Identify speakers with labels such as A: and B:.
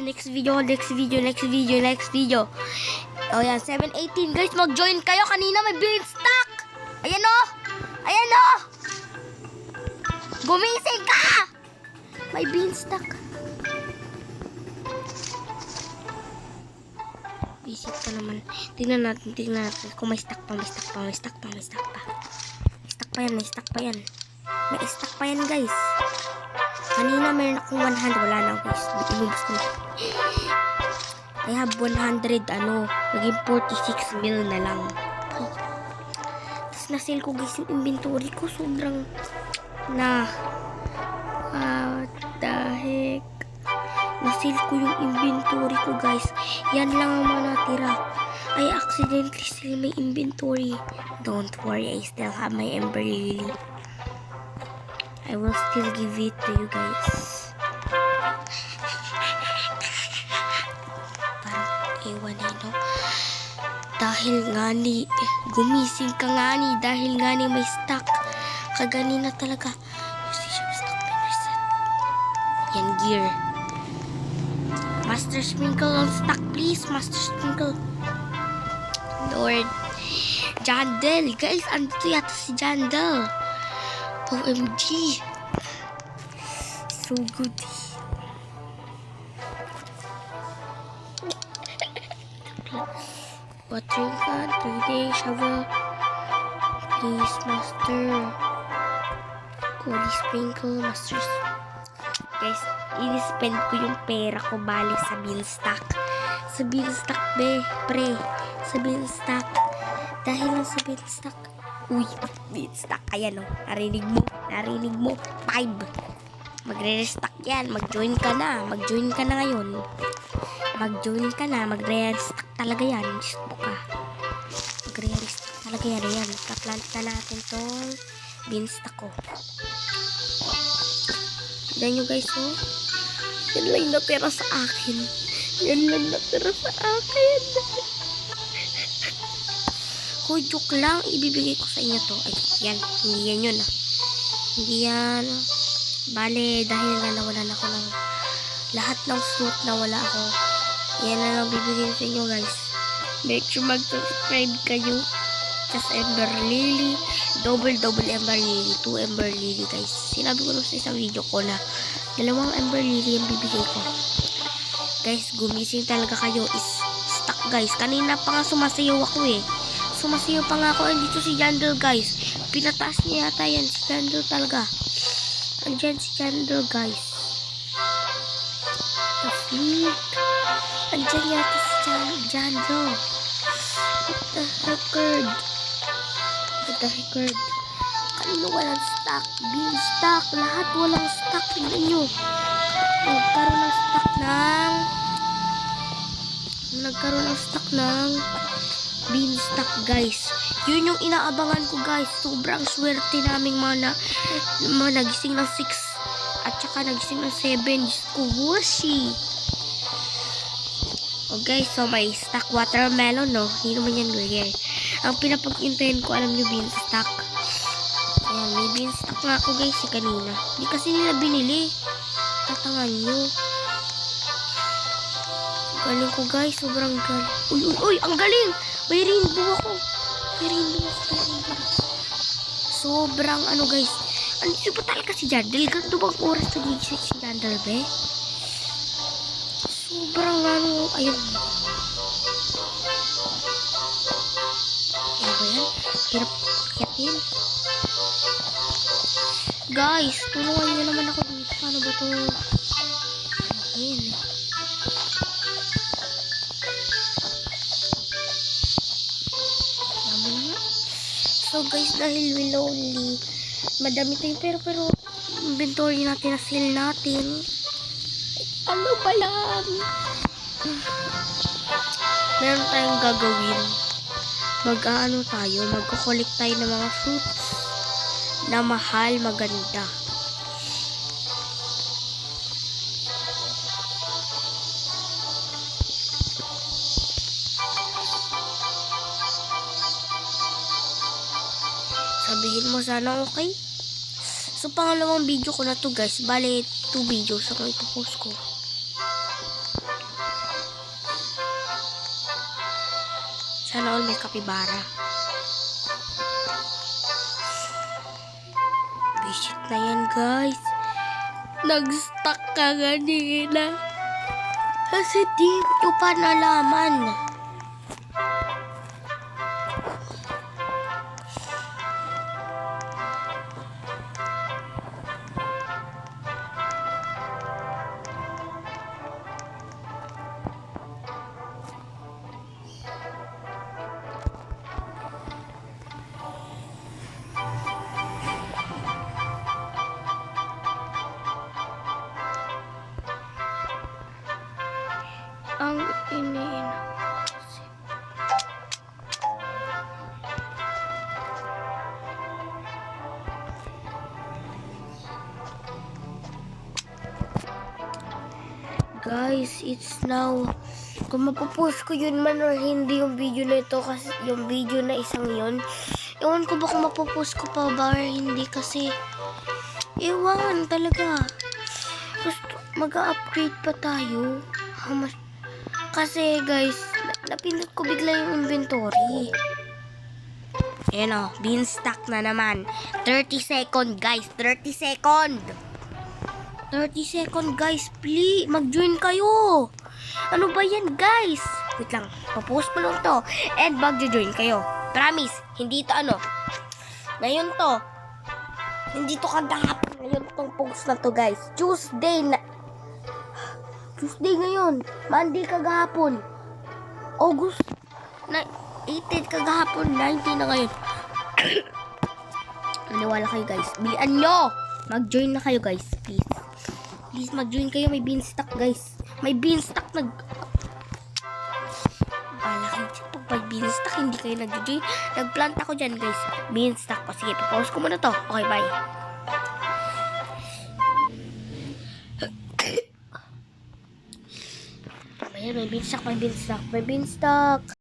A: next video. O yan, 7:18 guys, mag-join kayo. Kanina may beanstalk. Ayan o. Gumising ka. May beanstalk. Isip pa naman. Tingnan natin kung may stack pa. May stack pa yan. Guys. Kanina meron akong 100. Wala na guys. Inubos ko na. I have 100 naging 46 mil na lang. Tapos na-sale ko guys yung inventory ko. Sobrang what the heck. Na-sale ko yung inventory ko guys. Yan lang ang mga natira. I accidentally sell my inventory. Don't worry, I still have my Ember Lily. I will still give it to you guys. Parang ewan dahil nga ni gumising ka nga ni dahil nga ni may stock. Kaganina talaga. You see, stock reset. Yan gear. Master Sprinkle on stock, please. Master Sprinkle. Lord. Jandel. Guys, andito yata si Jandel. OMG. So good. Watering can, 3-day shovel. Please, master. Holy Sprinkle, masters. Guys, i-spend ko yung pera ko bali sa beanstalk. Sa beanstalk, pre. Sa beanstalk. Dahil lang sa beanstalk. Uy, beanstalk. Ayan narinig mo. 5. Magre-restock yan. Mag-join ka na ngayon. Magre-restock talaga yan. Gusto ka. Magre-restock talaga yan. Ayan, kaplant na natin tong beanstalk ko. Tignan nyo guys, yan lang natira sa akin. Hoy, joke lang. Ibibigay ko sa inyo to. Ay, yan. Hindi yan yun Hindi yan. Bale, dahil nga nawalan ako ng lahat ng fruit na wala ako. Yan na lang bibigay sa inyo guys. Make sure mag-subscribe kayo. Just Ember Lily. Double Ember Lily. 2 Ember Lily guys. Sinabi ko sa isang video ko na 2 Ember Lily yung bibigay ko. Guys, gumising talaga kayo. Is stuck guys. Kanina pa nga sumasayaw ako Sumasayaw pa nga ako. Andito si Jandel guys. Pinataas niya yata yan. Si Jandel talaga. Andyan si Jandel guys. The freak. Andyan yata si Jandel. What the heck? Kanino walang stock? Beanstalk. Lahat walang stock. Tignan nyo. Nagkaroon ng stock ng beanstalk guys. Yun yung inaabangan ko guys. Sobrang swerte naming mga nagising ng 6 at saka nagising ng 7. Diyos ko, whooshy. O guys, so may stock watermelon hindi naman yan rare. Ang pinapag-intayin ko, alam nyo, beanstalk. Ayan, may beanstalk nga ako guys kanina. Hindi kasi nila binili. Tatangan nyo. Galing ko guys, sobrang galing. Uy, ang galing! May rainbow ako. Sobrang guys. Andito pa talaga si Jandel. Ganito bang oras na gigising si Jandel, be? Sobrang ayun. Ano ba yan? Hirap akyatin. Guys, tulungan nyo naman ako dito. Paano ba ito? Ayun So guys, dahil we lonely, madami tayong pero inventory natin na sale natin. Ano ba yan? Meron tayong gagawin. Magko-collect tayo ng mga fruits na mahal, maganda. Sabihin mo sana okay. So, pangalawang video ko na to guys. Bale, 2 videos ako ipopost ko. Sana all may kapibara. Visit na yan, guys. Nag-stuck ka kanina. Kasi dito pa nalaman. Ang iniin. Guys, it's now. Kung mapopost ko yun man or hindi yung video na ito, kasi yung video na isang yun, ewan ko ba kung mapopost ko pa ba or hindi, kasi ewan talaga. Gusto mag-upgrade pa tayo. How much? Kasi guys, napindot ko bigla yung inventory. Ayan o, beanstalk na naman. 30 second guys, 30 second. 30 second guys, please, mag-join kayo. Ano ba yan guys? Wait lang, papost ko lang to. And mag-join kayo. Promise, hindi to ano. Ngayon to. Hindi to kagahapon. Ngayon tong post na to guys. Tuesday ngayon. Monday kagahapon. August 18 kagahapon. 19 na ngayon. Maniwala kayo guys. Bilian nyo. Mag-join na kayo guys. Please. Please mag-join kayo. May beanstalk guys. May beanstalk Bala kayo dyan. Pag may beanstalk, hindi kayo nag-join. Nag-plant ako dyan guys. Beanstalk pa. Sige, papost ko muna to. Okay, bye. Ayan, may beanstalk.